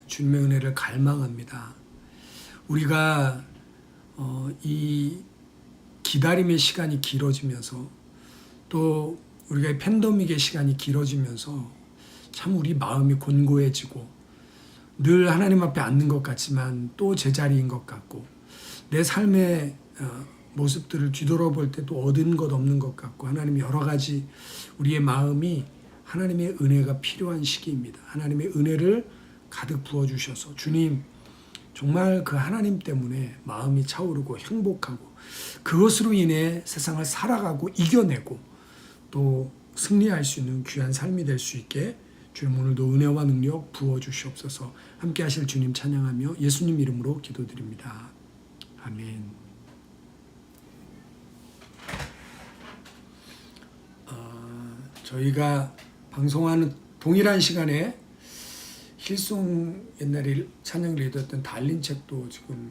주님의 은혜를 갈망합니다. 우리가 이 기다림의 시간이 길어지면서 또 우리가 팬데믹의 시간이 길어지면서 참 우리 마음이 곤고해지고 늘 하나님 앞에 앉는 것 같지만 또 제자리인 것 같고 내 삶의 모습들을 뒤돌아볼 때도 얻은 것 없는 것 같고 하나님 여러 가지 우리의 마음이 하나님의 은혜가 필요한 시기입니다. 하나님의 은혜를 가득 부어주셔서 주님 정말 그 하나님 때문에 마음이 차오르고 행복하고 그것으로 인해 세상을 살아가고 이겨내고 또 승리할 수 있는 귀한 삶이 될 수 있게 주님 오늘도 은혜와 능력 부어주시옵소서. 함께 하실 주님 찬양하며 예수님 이름으로 기도드립니다. 아멘. 저희가 방송하는 동일한 시간에 힐송 옛날에 찬양 리더였던 달린 책도 지금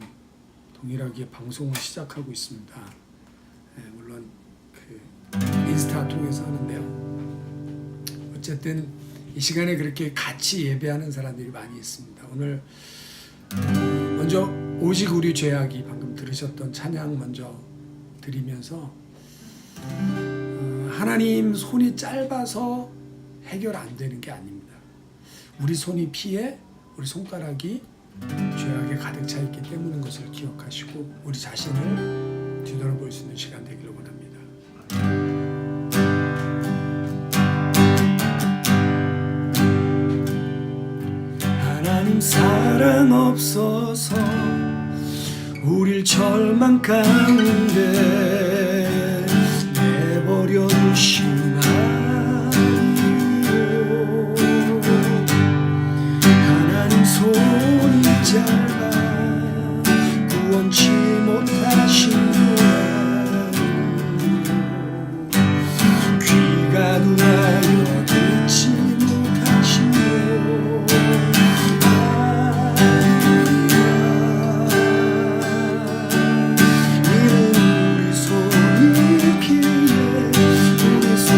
동일하게 방송을 시작하고 있습니다. 물론 그 인스타 통해서 하는데요. 어쨌든 이 시간에 그렇게 같이 예배하는 사람들이 많이 있습니다. 오늘 먼저 오직 우리 죄악이 방금 들으셨던 찬양 먼저 드리면서 하나님 손이 짧아서 해결 안 되는 게 아닙니다. 우리 손이 피해 우리 손가락이 죄악에 가득 차 있기 때문인 것을 기억하시고 우리 자신을 뒤돌아볼 수 있는 시간 되기를 원합니다. 하나님 사랑 없어서 우릴 절망 가운데 내버려 두시나요? 하나님 손이 짧아 구원치 못하시나요? 귀가 누나여 듣지 못하시나요? 이는 우리 손이 피해 우리 손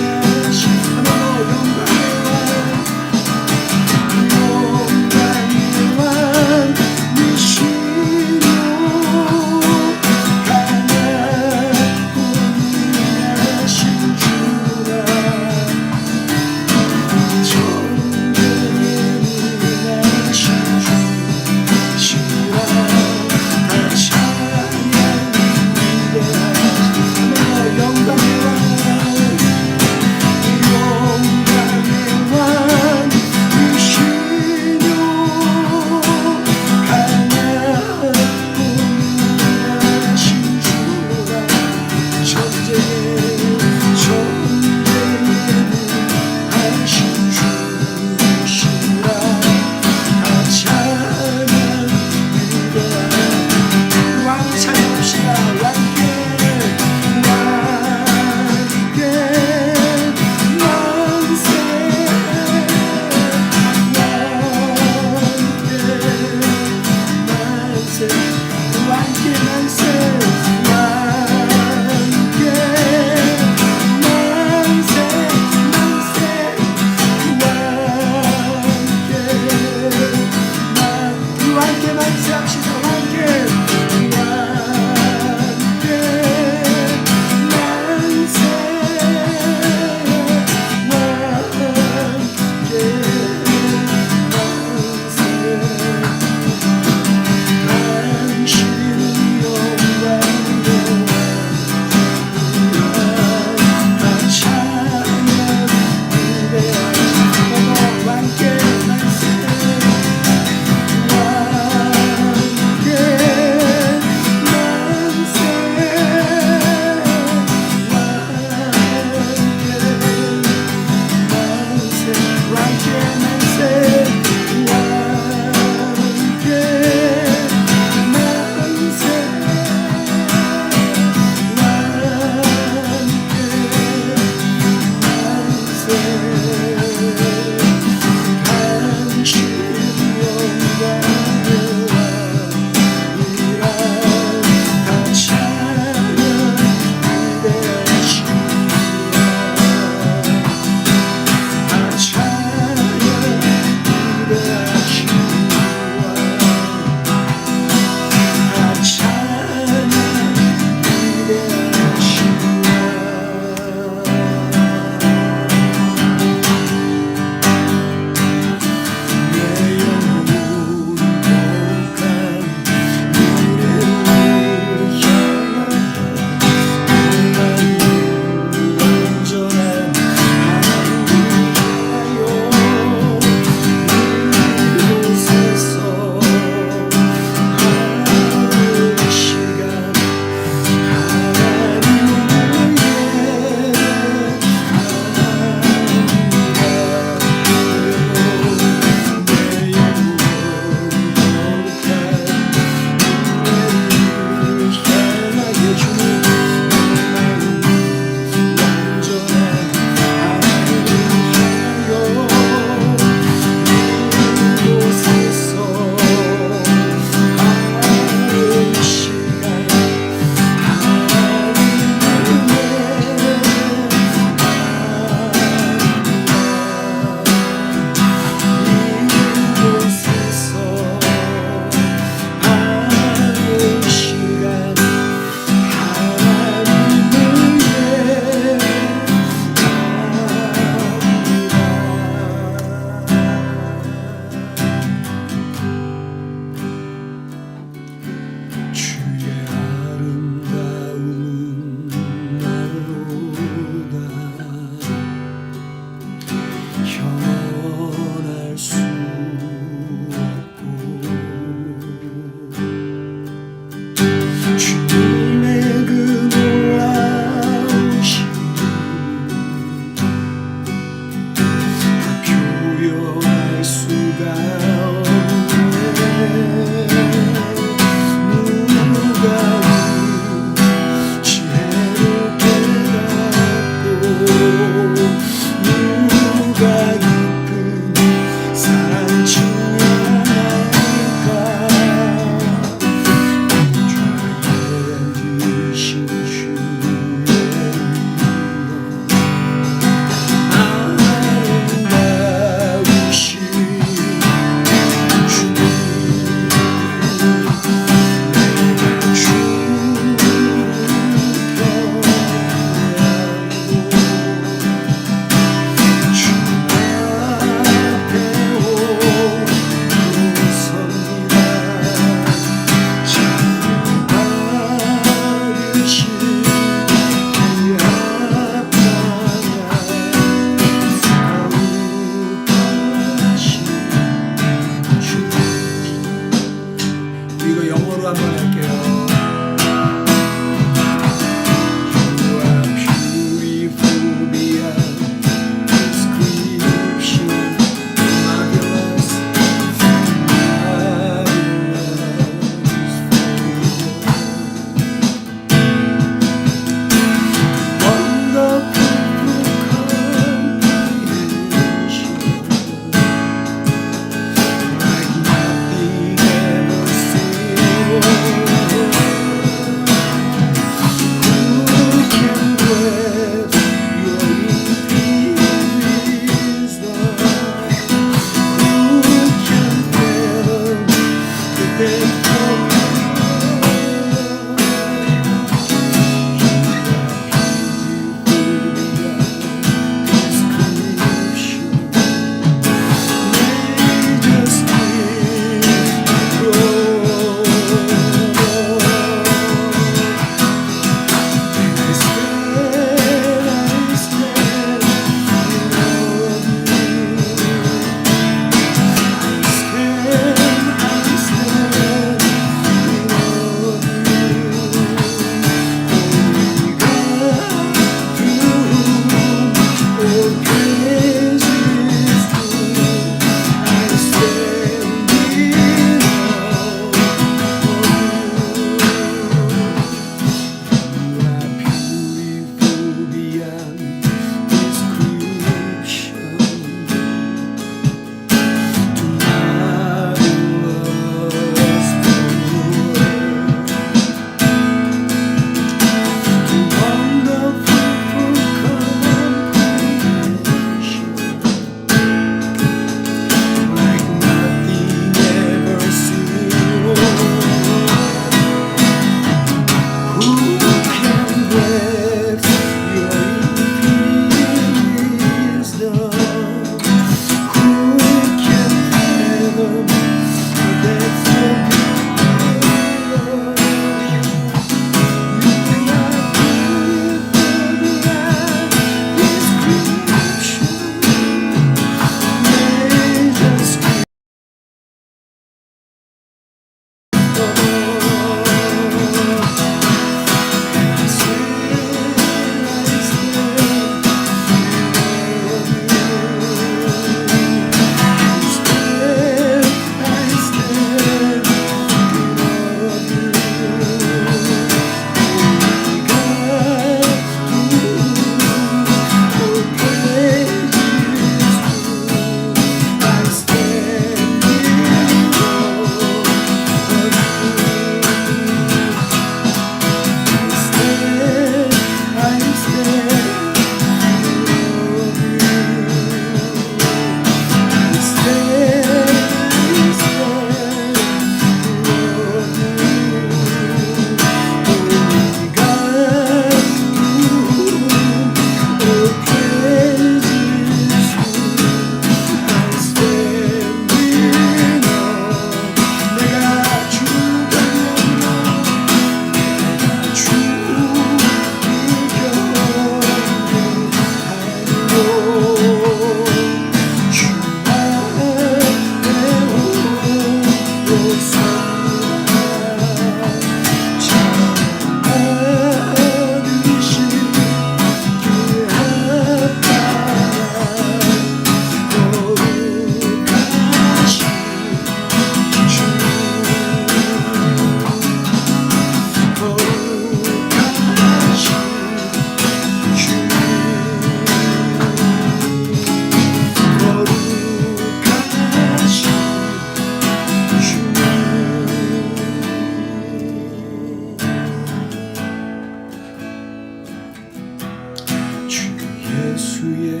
예수의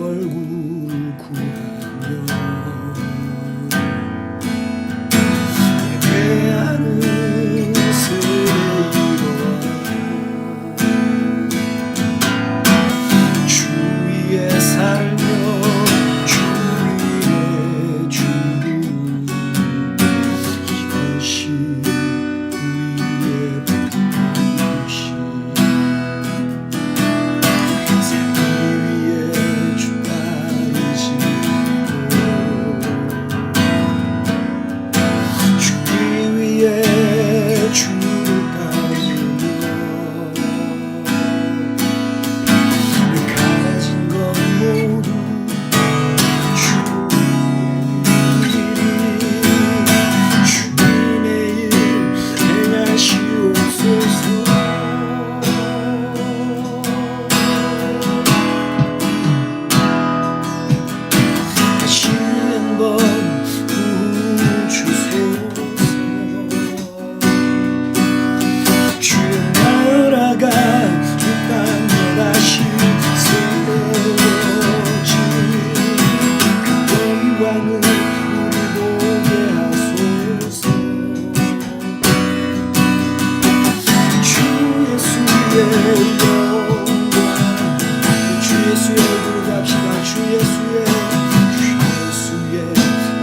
얼굴 구하며 예배하는 세례 이루어 주 위에 살며 주 위에 주는 이것이 우리의 부르심 살기 위해 주 따르시고 죽기 위해 주를 따르며 가진 것 모두 주님의 일 행하시옵소서. 다시 한번 부어주소서. 주의 나라가 이 땅에 다시 세워지 그 영광을 우리 보게 하소서. 주 예수의 영광 주 예수의 얼굴 갑시다. 주 예수의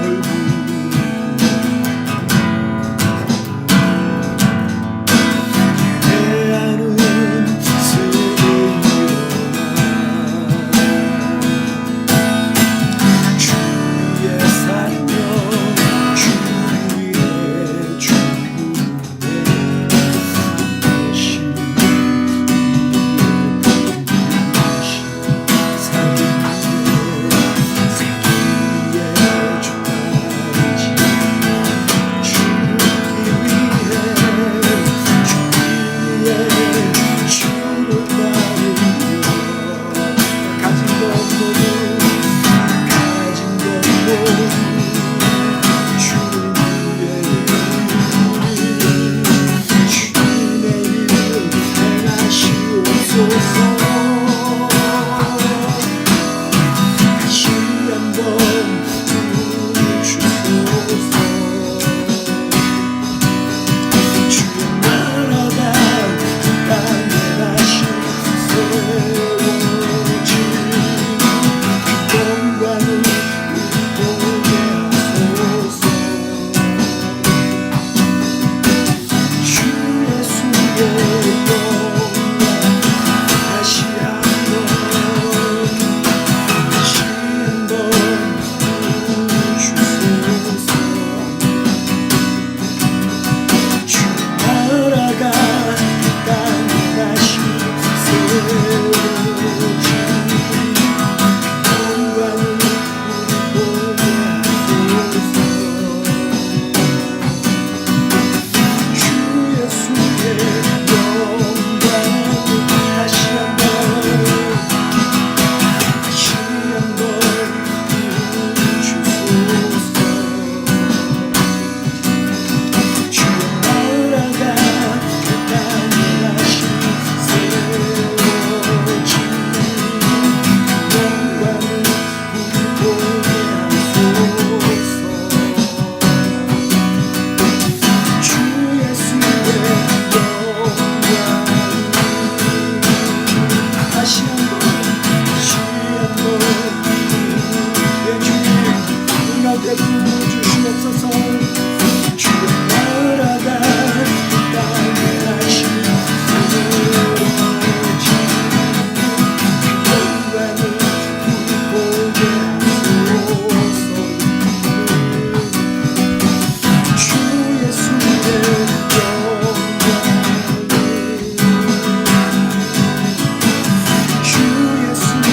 얼굴 예배하는 세례 일어나 주 위에 살며 주 위에 죽음에 이것이 살기 위해 주 따르지 죽기 위해 주를 따르며 가진 것 모두 주를 위해 주님의 일 행하시옵소서. 다시 한번 부르주소서. 주의 나라가 이 땅에 다시 세워지 그 영광을 우리 보게 하소서. 주 예수의 영광 다시 한번 부어주소서. 주 나라가 이 땅에 다시 세워지 영광을 우리 보게 하소서. 주 예수의 영광을 다시 한번 부어주소서. 주의 나라가 이 땅에 다시 세워지 영광을 우리 보게 하소서. 주 예수의 영광을 다시 한번 주님 눈 가운데 부어주시옵소서. 주의 나라가 이 땅에 다시 세워지 영광을 우리 보게 하소서. 주 예수의 영광을 주 예수의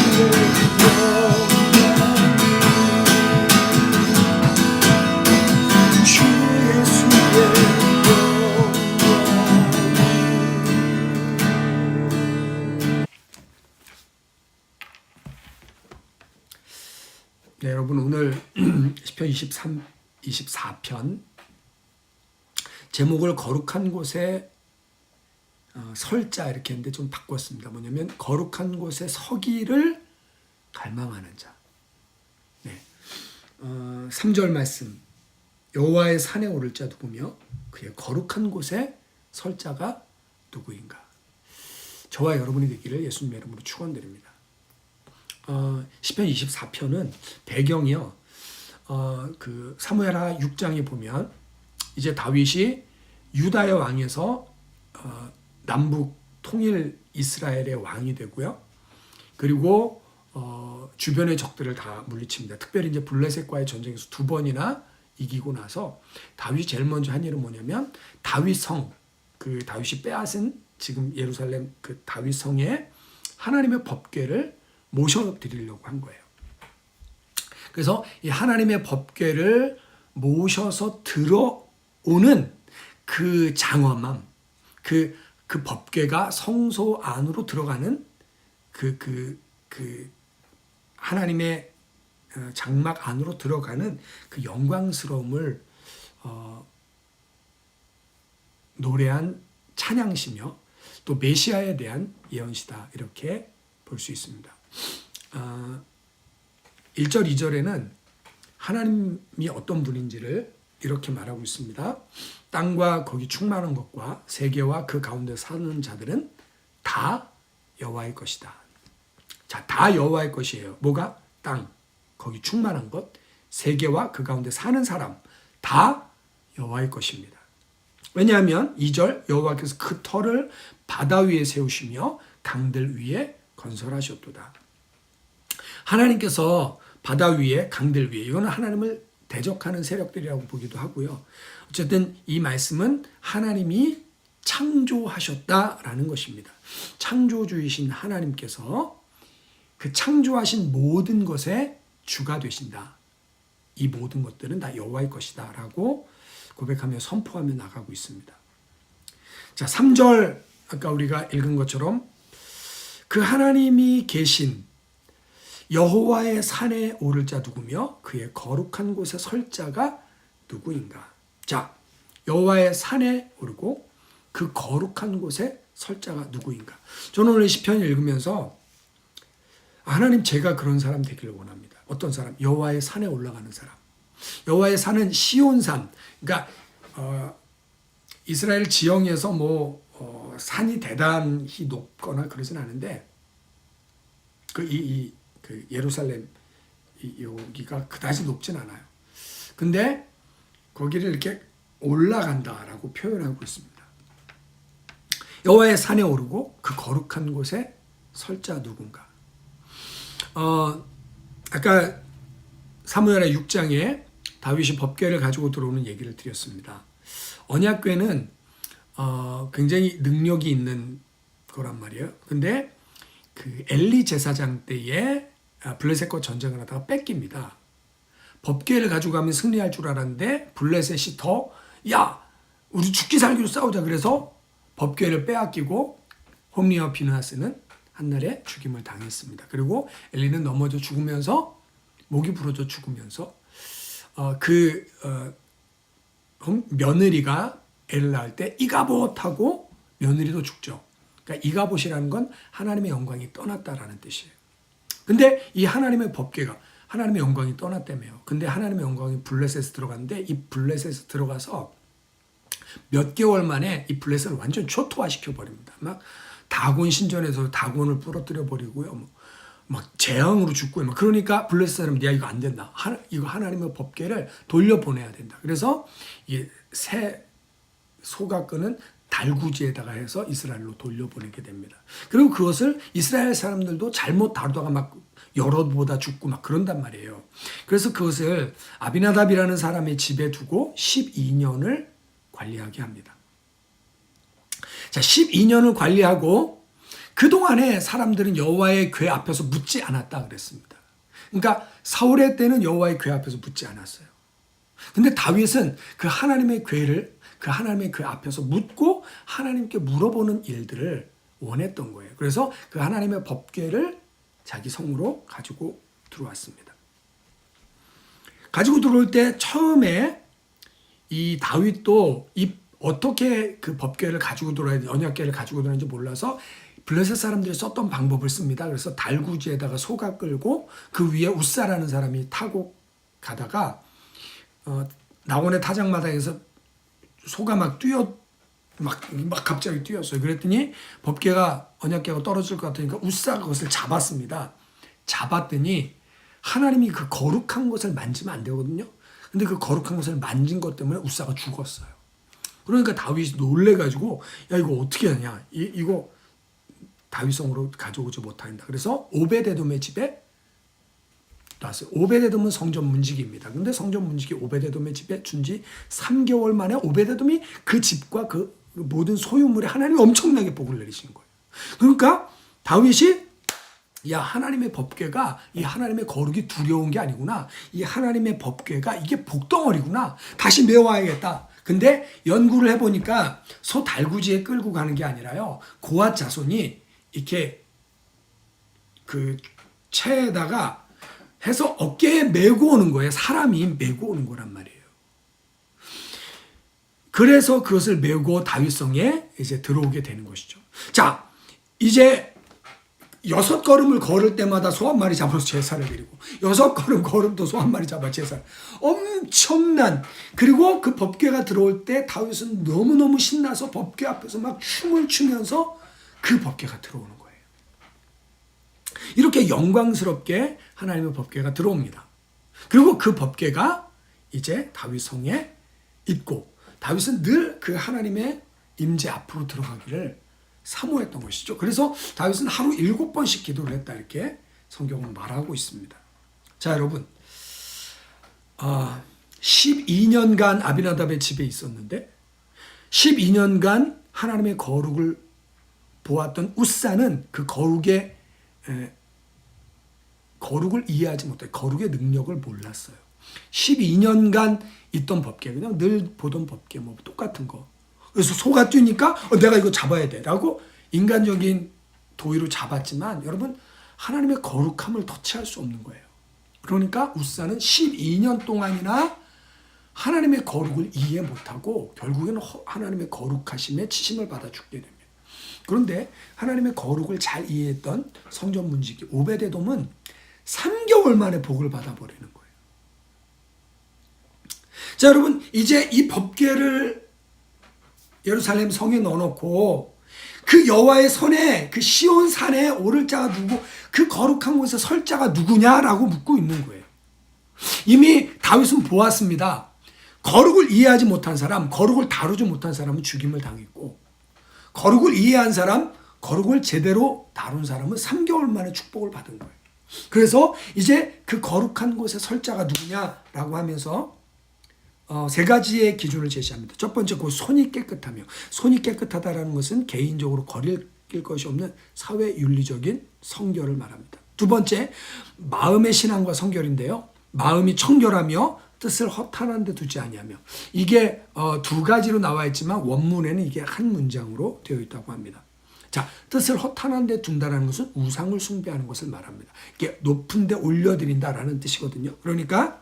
영광을 주 예수의 네, 여러분 오늘 시편 24편 제목을 거룩한 곳에 설자 이렇게 했는데 좀 바꿨습니다. 뭐냐면 거룩한 곳에 서기를 갈망하는 자. 네. 3절 말씀. 여호와의 산에 오를 자 누구며 그의 거룩한 곳에 설 자가 누구인가. 저와 여러분이 되기를 예수님의 이름으로 축원드립니다. 시편 24편은 배경이요. 그 사무엘하 6장에 보면 이제 다윗이 유다의 왕에서 남북 통일 이스라엘의 왕이 되고요. 그리고 주변의 적들을 다 물리칩니다. 특별히 이제 블레셋과의 전쟁에서 2번이나 이기고 나서 다윗이 제일 먼저 한 일은 뭐냐면 다윗성, 그 다윗이 빼앗은 지금 예루살렘 그 다윗성에 하나님의 법궤를 모셔드리려고 한 거예요. 그래서 이 하나님의 법궤를 모셔서 들어오는 그 장엄함, 그 법궤가 성소 안으로 들어가는 그 하나님의 장막 안으로 들어가는 그 영광스러움을 노래한 찬양시며 또 메시아에 대한 예언시다 이렇게 볼 수 있습니다. 1절 2절에는 하나님이 어떤 분인지를 이렇게 말하고 있습니다. 땅과 거기 충만한 것과 세계와 그 가운데 사는 자들은 다 여호와의 것이다. 자, 다 여호와의 것이에요. 뭐가? 땅, 거기 충만한 것, 세계와 그 가운데 사는 사람 다 여호와의 것입니다. 왜냐하면 2절 여호와께서 그 터를 바다 위에 세우시며 강들 위에 건설하셨도다. 하나님께서 바다 위에 강들 위에 이거는 하나님을 대적하는 세력들이라고 보기도 하고요. 어쨌든 이 말씀은 하나님이 창조하셨다라는 것입니다. 창조주이신 하나님께서 그 창조하신 모든 것의 주가 되신다. 이 모든 것들은 다 여호와의 것이다 라고 고백하며 선포하며 나가고 있습니다. 자, 3절 아까 우리가 읽은 것처럼 그 하나님이 계신 여호와의 산에 오를 자 누구며 그의 거룩한 곳에 설 자가 누구인가. 자, 여호와의 산에 오르고 그 거룩한 곳에 설 자가 누구인가. 저는 오늘 시편 읽으면서 하나님 제가 그런 사람 되기를 원합니다. 어떤 사람? 여호와의 산에 올라가는 사람. 여호와의 산은 시온산. 그러니까 이스라엘 지형에서 산이 대단히 높거나 그러진 않은데 그 예루살렘 여기가 그다지 높진 않아요. 근데 거기를 이렇게 올라간다라고 표현하고 있습니다. 여호와의 산에 오르고 그 거룩한 곳에 설 자 누군가. 아까 사무엘하 6장에 다윗이 법궤를 가지고 들어오는 얘기를 드렸습니다. 언약궤는 굉장히 능력이 있는 거란 말이에요. 근데 그 엘리 제사장 때에 블레셋과 전쟁을 하다가 뺏깁니다. 법궤를 가지고 가면 승리할 줄 알았는데 블레셋이 우리 죽기 살기로 싸우자 그래서 법궤를 빼앗기고 홈리와 비느하스는 한날에 죽임을 당했습니다. 그리고 엘리는 넘어져 죽으면서 목이 부러져 죽으면서 며느리가 애를 낳을 때 이가봇하고 며느리도 죽죠. 그러니까 이가봇이라는 건 하나님의 영광이 떠났다라는 뜻이에요. 근데 이 하나님의 법궤가 하나님의 영광이 떠났다며요. 근데 하나님의 영광이 블레셋에 들어갔는데 이 블레셋에 들어가서 몇 개월 만에 이 블레셋을 완전 초토화시켜 버립니다. 막 다곤 신전에서 다곤을 부러뜨려 버리고요. 막 재앙으로 죽고요. 그러니까 블레셋 사람들이 이거 안 된다. 이거 하나님의 법궤를 돌려보내야 된다. 그래서 이 새 소가 끄는 달구지에다가 해서 이스라엘로 돌려보내게 됩니다. 그리고 그것을 이스라엘 사람들도 잘못 다루다가 막 여럿보다 죽고 막 그런단 말이에요. 그래서 그것을 아비나답이라는 사람의 집에 두고 12년을 관리하게 합니다. 자, 12년을 관리하고 그동안에 사람들은 여호와의 궤 앞에서 묻지 않았다 그랬습니다. 그러니까 사울의 때는 여호와의 궤 앞에서 묻지 않았어요. 근데 다윗은 그 하나님의 궤 앞에서 묻고 하나님께 물어보는 일들을 원했던 거예요. 그래서 그 하나님의 법궤를 자기 성으로 가지고 들어왔습니다. 가지고 들어올 때 처음에 이 다윗도 어떻게 그 법궤를 가지고 들어야 돼, 언약궤를 가지고 들어야지 몰라서 블레셋 사람들이 썼던 방법을 씁니다. 그래서 달구지에다가 소가 끌고 그 위에 웃사라는 사람이 타고 가다가 낙원의 타작마당에서 소가 막 갑자기 뛰었어요. 그랬더니 법궤가 언약궤가 떨어질 것 같으니까 웃사가 그것을 잡았습니다. 잡았더니 하나님이 그 거룩한 것을 만지면 안 되거든요. 근데 그 거룩한 것을 만진 것 때문에 웃사가 죽었어요. 그러니까 다윗이 놀래가지고 야 이거 어떻게 하냐, 이거 다윗성으로 가져오지 못한다. 그래서 오베데돔의 집에 놨어요. 오베데돔은 성전 문지기입니다. 근데 성전 문지기 오베데돔의 집에 준 지 3개월 만에 오베데돔이 그 집과 그 모든 소유물에 하나님이 엄청나게 복을 내리신 거예요. 그러니까 다윗이 야, 하나님의 법궤가 이 하나님의 거룩이 두려운 게 아니구나. 이 하나님의 법궤가 이게 복덩어리구나. 다시 메워야겠다. 근데 연구를 해보니까 소 달구지에 끌고 가는 게 아니라요. 고앗 자손이 이렇게 그 채에다가 해서 어깨에 메고 오는 거예요. 사람이 메고 오는 거란 말이에요. 그래서 그것을 메고 다윗성에 이제 들어오게 되는 것이죠. 자, 이제 6걸음을 걸을 때마다 소 한 마리 잡아서 제사를 드리고 6걸음 걸음도 소 한 마리 잡아 제사를, 엄청난. 그리고 그 법궤가 들어올 때 다윗은 너무너무 신나서 법궤 앞에서 막 춤을 추면서 그 법궤가 들어오는 거예요. 이렇게 영광스럽게 하나님의 법궤가 들어옵니다. 그리고 그 법궤가 이제 다윗 성에 있고 다윗은 늘 그 하나님의 임재 앞으로 들어가기를 사모했던 것이죠. 그래서 다윗은 하루 7번씩 기도를 했다, 이렇게 성경은 말하고 있습니다. 자, 여러분, 12년간 아비나답의 집에 있었는데 12년간 하나님의 거룩을 보았던 웃사는 그 거룩을 이해하지 못해 거룩의 능력을 몰랐어요. 12년간 있던 법궤, 그냥 늘 보던 법궤, 뭐 똑같은 거. 그래서 소가 뛰니까 내가 이거 잡아야 돼 라고 인간적인 도의로 잡았지만 여러분, 하나님의 거룩함을 터치할 수 없는 거예요. 그러니까 웃사는 12년 동안이나 하나님의 거룩을 이해 못하고 결국에는 하나님의 거룩하심에 치심을 받아 죽게 됩니다. 그런데 하나님의 거룩을 잘 이해했던 성전 문지기 오베데돔은 3개월 만에 복을 받아버리는 거예요. 자, 여러분, 이제 이 법궤를 예루살렘 성에 넣어놓고 그 여호와의 손에 그 시온 산에 오를 자가 누구, 그 거룩한 곳에 설 자가 누구냐라고 묻고 있는 거예요. 이미 다윗은 보았습니다. 거룩을 이해하지 못한 사람, 거룩을 다루지 못한 사람은 죽임을 당했고, 거룩을 이해한 사람, 거룩을 제대로 다룬 사람은 3개월 만에 축복을 받은 거예요. 그래서 이제 그 거룩한 곳에 설 자가 누구냐라고 하면서 3가지의 기준을 제시합니다. 첫 번째, 그 손이 깨끗하며, 손이 깨끗하다라는 것은 개인적으로 거릴 것이 없는 사회윤리적인 성결을 말합니다. 두 번째, 마음의 신앙과 성결인데요. 마음이 청결하며 뜻을 허탄한 데 두지 아니하며, 이게 2가지로 나와 있지만 원문에는 이게 한 문장으로 되어 있다고 합니다. 자, 뜻을 허탄한 데 둔다라는 것은 우상을 숭배하는 것을 말합니다. 이게 높은 데 올려드린다라는 뜻이거든요. 그러니까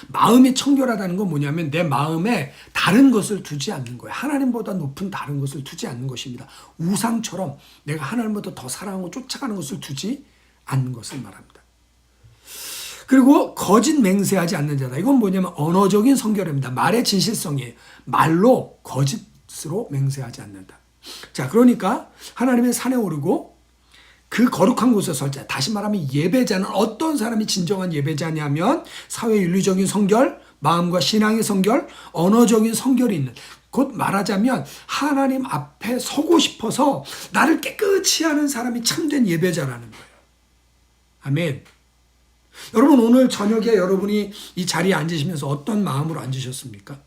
마음이 청결하다는 건 뭐냐면 내 마음에 다른 것을 두지 않는 거예요. 하나님보다 높은 다른 것을 두지 않는 것입니다. 우상처럼 내가 하나님보다 더 사랑하고 쫓아가는 것을 두지 않는 것을 말합니다. 그리고 거짓 맹세하지 않는 자다. 이건 뭐냐면 언어적인 성결입니다. 말의 진실성이에요. 말로 거짓으로 맹세하지 않는다. 자, 그러니까 하나님의 산에 오르고 그 거룩한 곳에 설 자, 다시 말하면 예배자는 어떤 사람이 진정한 예배자냐면 사회윤리적인 성결, 마음과 신앙의 성결, 언어적인 성결이 있는, 곧 말하자면 하나님 앞에 서고 싶어서 나를 깨끗이 하는 사람이 참된 예배자라는 거예요. 아멘. 여러분, 오늘 저녁에 여러분이 이 자리에 앉으시면서 어떤 마음으로 앉으셨습니까?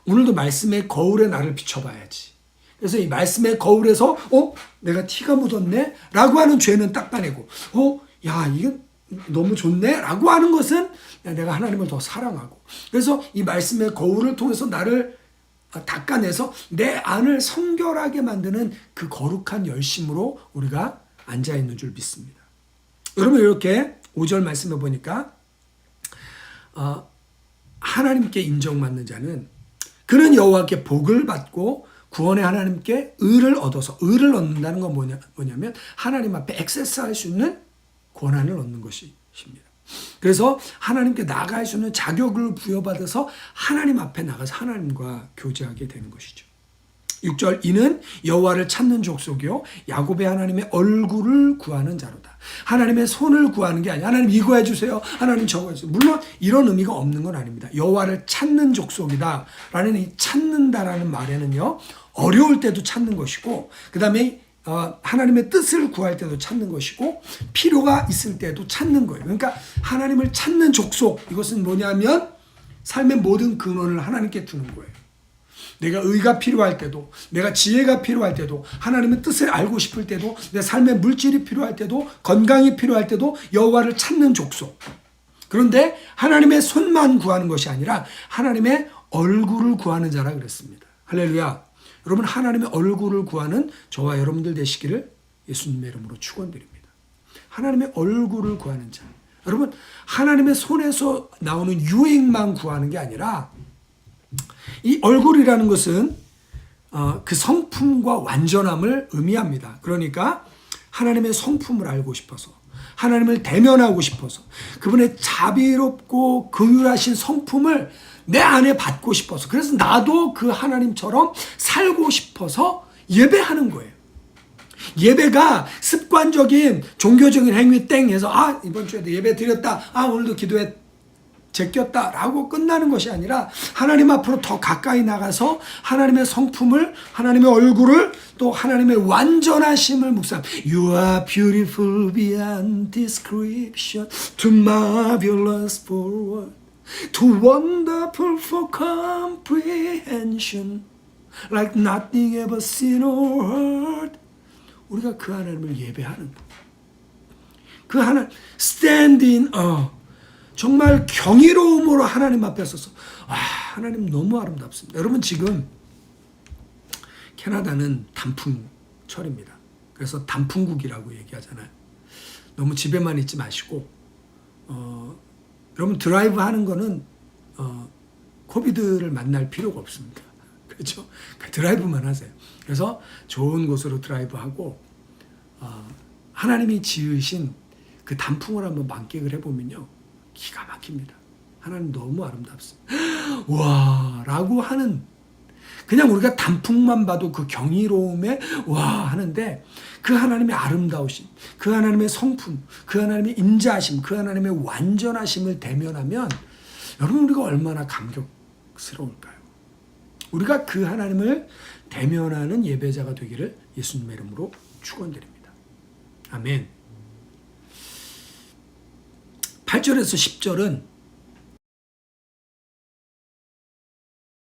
오늘도 말씀의 거울에 나를 비춰봐야지. 그래서 이 말씀의 거울에서 내가 티가 묻었네? 라고 하는 죄는 닦아내고 야, 이건 너무 좋네? 라고 하는 것은 내가 하나님을 더 사랑하고, 그래서 이 말씀의 거울을 통해서 나를 닦아내서 내 안을 성결하게 만드는 그 거룩한 열심으로 우리가 앉아있는 줄 믿습니다. 여러분, 이렇게 5절 말씀해 보니까 하나님께 인정받는 자는 그는 여호와께 복을 받고 구원의 하나님께 의를 얻어서, 의를 얻는다는 건 뭐냐면 하나님 앞에 액세스할 수 있는 권한을 얻는 것입니다. 그래서 하나님께 나아갈 수 있는 자격을 부여받아서 하나님 앞에 나가서 하나님과 교제하게 되는 것이죠. 6절, 이는 여호와를 찾는 족속이요 야곱의 하나님의 얼굴을 구하는 자로다. 하나님의 손을 구하는 게 아니라 하나님 이거 해주세요, 하나님 저거 해주세요. 물론 이런 의미가 없는 건 아닙니다. 여호와를 찾는 족속이다 라는 이 찾는다라는 말에는요, 어려울 때도 찾는 것이고, 그 다음에 하나님의 뜻을 구할 때도 찾는 것이고, 필요가 있을 때도 찾는 거예요. 그러니까 하나님을 찾는 족속, 이것은 뭐냐면 삶의 모든 근원을 하나님께 두는 거예요. 내가 의가 필요할 때도, 내가 지혜가 필요할 때도, 하나님의 뜻을 알고 싶을 때도, 내 삶의 물질이 필요할 때도, 건강이 필요할 때도 여호와를 찾는 족속. 그런데 하나님의 손만 구하는 것이 아니라 하나님의 얼굴을 구하는 자라 그랬습니다. 할렐루야. 여러분, 하나님의 얼굴을 구하는 저와 여러분들 되시기를 예수님의 이름으로 축원드립니다. 하나님의 얼굴을 구하는 자. 여러분, 하나님의 손에서 나오는 유익만 구하는 게 아니라, 이 얼굴이라는 것은 그 성품과 완전함을 의미합니다. 그러니까 하나님의 성품을 알고 싶어서, 하나님을 대면하고 싶어서, 그분의 자비롭고 긍휼하신 성품을 내 안에 받고 싶어서, 그래서 나도 그 하나님처럼 살고 싶어서 예배하는 거예요. 예배가 습관적인 종교적인 행위 땡 해서 이번 주에도 예배 드렸다, 오늘도 기도에 제꼈다라고 끝나는 것이 아니라 하나님 앞으로 더 가까이 나가서 하나님의 성품을, 하나님의 얼굴을, 또 하나님의 완전하심을 묵상. You are beautiful beyond description, too marvelous for word, too wonderful for comprehension, like nothing ever seen or heard. 우리가 그 하나님을 예배하는, 그 하나님 stand in 정말 경이로움으로 하나님 앞에 서서 하나님 너무 아름답습니다. 여러분, 지금 캐나다는 단풍철입니다. 그래서 단풍국이라고 얘기하잖아요. 너무 집에만 있지 마시고 여러분, 드라이브 하는 거는 코비드를 만날 필요가 없습니다. 그렇죠? 드라이브만 하세요. 그래서 좋은 곳으로 드라이브하고 하나님이 지으신 그 단풍을 한번 만끽을 해보면요, 기가 막힙니다. 하나님 너무 아름답습니다. 와 라고 하는, 그냥 우리가 단풍만 봐도 그 경이로움에 와 하는데, 그 하나님의 아름다우심, 그 하나님의 성품, 그 하나님의 임자하심, 그 하나님의 완전하심을 대면하면 여러분, 우리가 얼마나 감격스러울까요? 우리가 그 하나님을 대면하는 예배자가 되기를 예수님의 이름으로 축원드립니다. 아멘. 8절에서 10절은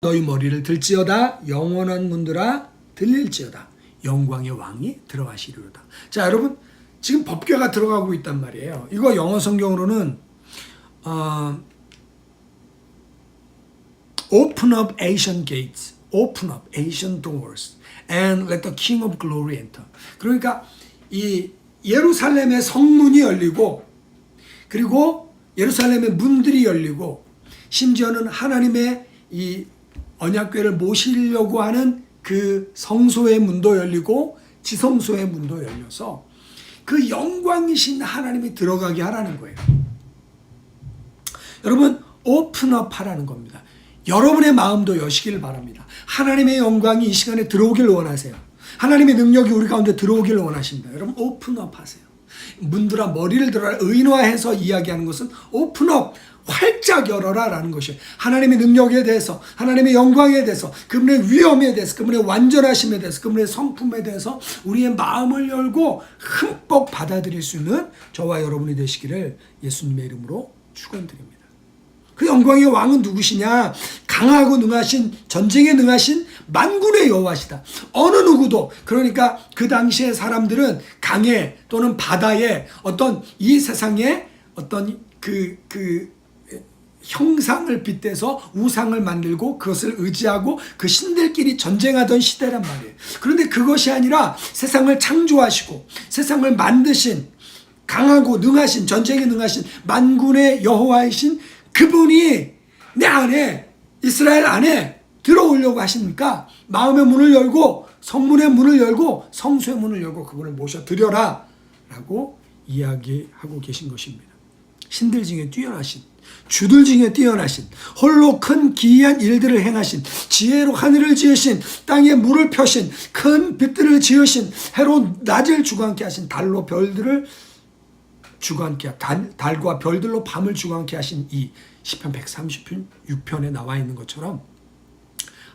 너희 머리를 들지어다 영원한 문들아 들릴지어다 영광의 왕이 들어가시리로다. 자, 여러분, 지금 법궤가 들어가고 있단 말이에요. 이거 영어 성경으로는 Open up Asian gates, open up Asian doors, and let the King of Glory enter. 그러니까 이 예루살렘의 성문이 열리고, 그리고 예루살렘의 문들이 열리고, 심지어는 하나님의 이 언약궤를 모시려고 하는 그 성소의 문도 열리고 지성소의 문도 열려서 그 영광이신 하나님이 들어가게 하라는 거예요. 여러분, 오픈업 하라는 겁니다. 여러분의 마음도 여시기를 바랍니다. 하나님의 영광이 이 시간에 들어오길 원하세요. 하나님의 능력이 우리 가운데 들어오길 원하십니다. 여러분, 오픈업 하세요. 문들아 머리를 들어라, 의인화해서 이야기하는 것은 오픈업, 활짝 열어라 라는 것이에요. 하나님의 능력에 대해서, 하나님의 영광에 대해서, 그분의 위엄에 대해서, 그분의 완전하심에 대해서, 그분의 성품에 대해서 우리의 마음을 열고 흠뻑 받아들일 수 있는 저와 여러분이 되시기를 예수님의 이름으로 축원드립니다. 그 영광의 왕은 누구시냐? 강하고 능하신, 전쟁에 능하신 만군의 여호와시다. 어느 누구도, 그러니까 그 당시의 사람들은 강에 또는 바다에 어떤 이 세상에 어떤 그 형상을 빗대서 우상을 만들고 그것을 의지하고 그 신들끼리 전쟁하던 시대란 말이에요. 그런데 그것이 아니라 세상을 창조하시고 세상을 만드신 강하고 능하신, 전쟁에 능하신 만군의 여호와이신 그분이 내 안에, 이스라엘 안에 들어오려고 하십니까? 마음의 문을 열고 성문의 문을 열고 성소의 문을 열고 그분을 모셔드려라 라고 이야기하고 계신 것입니다. 신들 중에 뛰어나신, 주들 중에 뛰어나신, 홀로 큰 기이한 일들을 행하신, 지혜로 하늘을 지으신, 땅에 물을 펴신, 큰 빛들을 지으신, 해로 낮을 주관케 하신, 달로 별들을 주관케, 달과 별들로 밤을 주관케 하신 이 시편 136편에 나와 있는 것처럼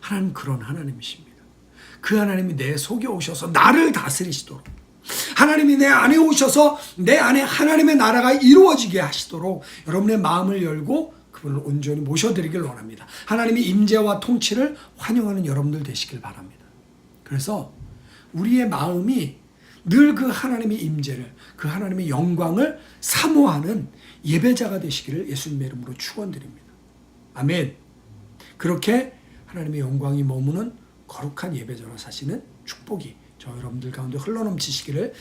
하나님 그런 하나님이십니다. 그 하나님이 내 속에 오셔서 나를 다스리시도록, 하나님이 내 안에 오셔서 내 안에 하나님의 나라가 이루어지게 하시도록 여러분의 마음을 열고 그분을 온전히 모셔드리길 원합니다. 하나님의 임재와 통치를 환영하는 여러분들 되시길 바랍니다. 그래서 우리의 마음이 늘 그 하나님의 임재를, 그 하나님의 영광을 사모하는 예배자가 되시기를 예수님의 이름으로 축원드립니다. 아멘. 그렇게 하나님의 영광이 머무는 거룩한 예배자로 사시는 축복이 저 여러분들 가운데 흘러넘치시기를